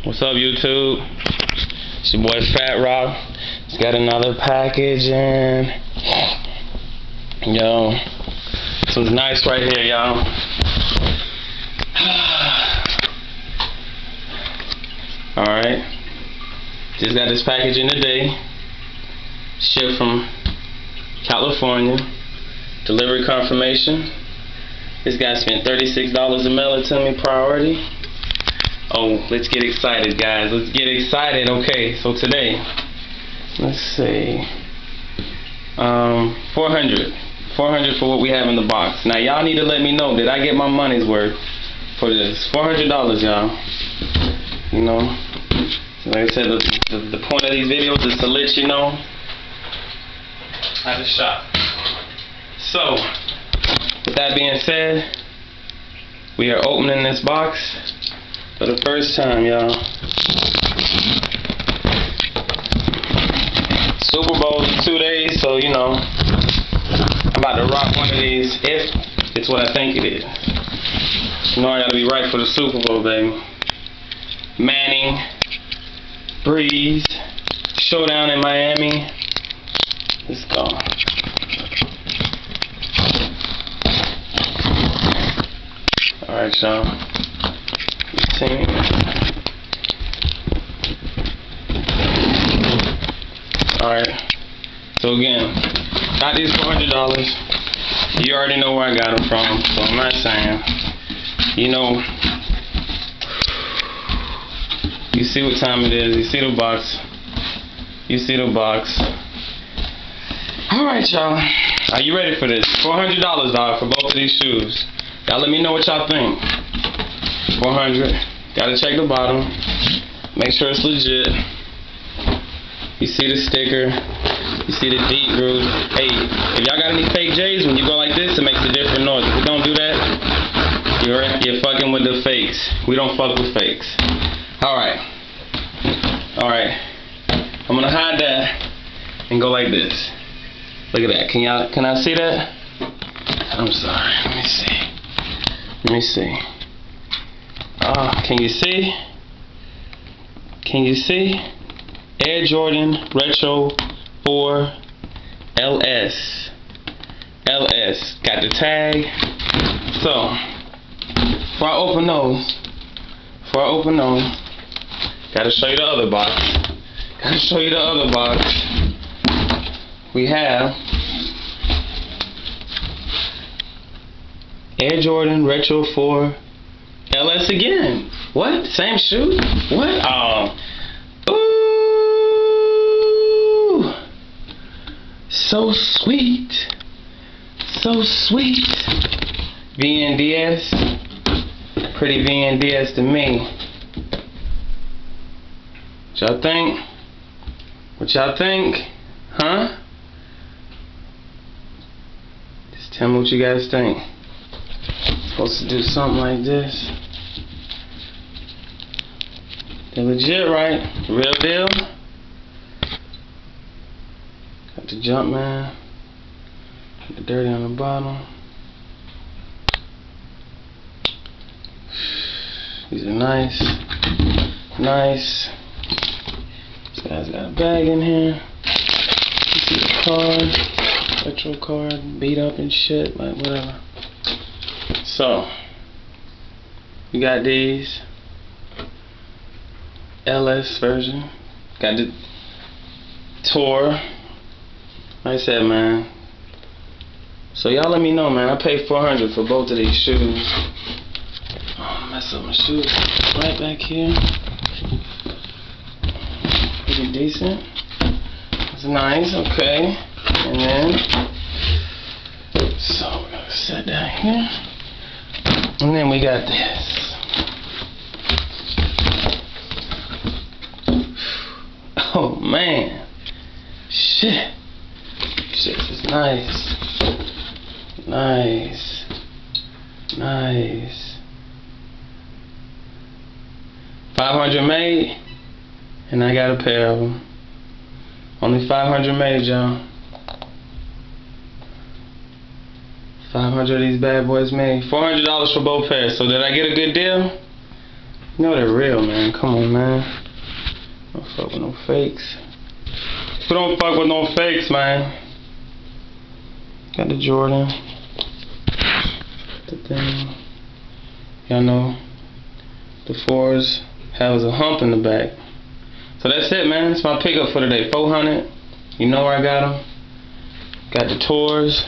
What's up, YouTube? It's your boy Fat Rock. It's got another package in. Yo, this one's nice right here, y'all. Alright. Just got this package in today. Shipped from California. Delivery confirmation. This guy spent $36 to mail it to me, priority. Oh, let's get excited, guys. Let's get excited. Okay, so today, let's see, 400 for what we have in the box. Now, y'all need to let me know, did I get my money's worth for this? $400, y'all. You know, like I said, the point of these videos is to let you know how to shop. So, with that being said, we are opening this box for the first time, y'all. Super Bowl in 2 days, so you know, I'm about to rock one of these if it's what I think it is. You know I gotta be right for the Super Bowl, baby. Manning, Breeze, showdown in Miami. Let's go. Alright, y'all. Alright. So again, got these $400. You already know where I got them from, so I'm not saying. You know, you see what time it is. You see the box. You see the box. Alright, y'all. Are you ready for this? $400, dog, for both of these shoes. Y'all let me know what y'all think. 400. Gotta check the bottom. Make sure it's legit. You see the sticker. You see the deep groove. Hey, if y'all got any fake J's, when you go like this, it makes a different noise. If we don't do that, you're fucking with the fakes. We don't fuck with fakes. Alright. Alright. I'm gonna hide that and go like this. Look at that. Can I see that? I'm sorry. Let me see. Let me see. Can you see? Can you see? Air Jordan Retro 4 LS. LS. Got the tag. So, before I open those, gotta show you the other box. Gotta show you the other box. We have Air Jordan Retro 4 LS again. What? Same shoe? What? Ooh. So sweet. So sweet. VNDS. Pretty VNDS to me. What y'all think? What y'all think? Huh? Just tell me what you guys think. Supposed to do something like this. They're legit, right? Real deal. Got the Jumpman. Got the dirty on the bottom. These are nice. Nice. This guy's got a bag in here. You see the card. Retro card. Beat up and shit. Like whatever. So, you got these LS version. Got the Tour. Like I said, man. So y'all let me know, man. I paid $400 for both of these shoes. Oh, mess up my shoes. Right back here. Pretty decent. It's nice. Okay. And then, so we're gonna set that here. And then we got this. Oh man. Shit. Shit is nice. Nice. Nice. 500 made. And I got a pair of them. Only 500 made, y'all. 500 of these bad boys made. $400 for both pairs. So did I get a good deal? You know they're real, man. Come on, man. Don't fuck with no fakes. We don't fuck with no fakes, man. Got the Jordan. The thing. Y'all know the 4s has a hump in the back. So that's it, man. That's my pickup for today. 400. You know where I got them. Got the Tours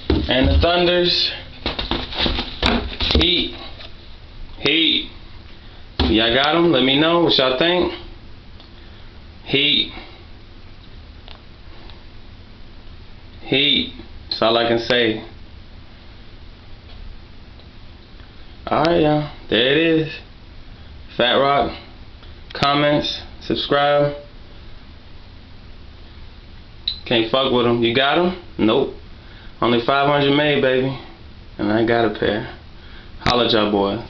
and the Thunders. Heat. Heat. Y'all got them? Let me know what y'all think. Heat. Heat. That's all I can say. Alright, y'all. There it is. Fat Rock. Comments. Subscribe. Can't fuck with them. You got them? Nope. Only 500 made, baby. And I got a pair. Holla at y'all boys.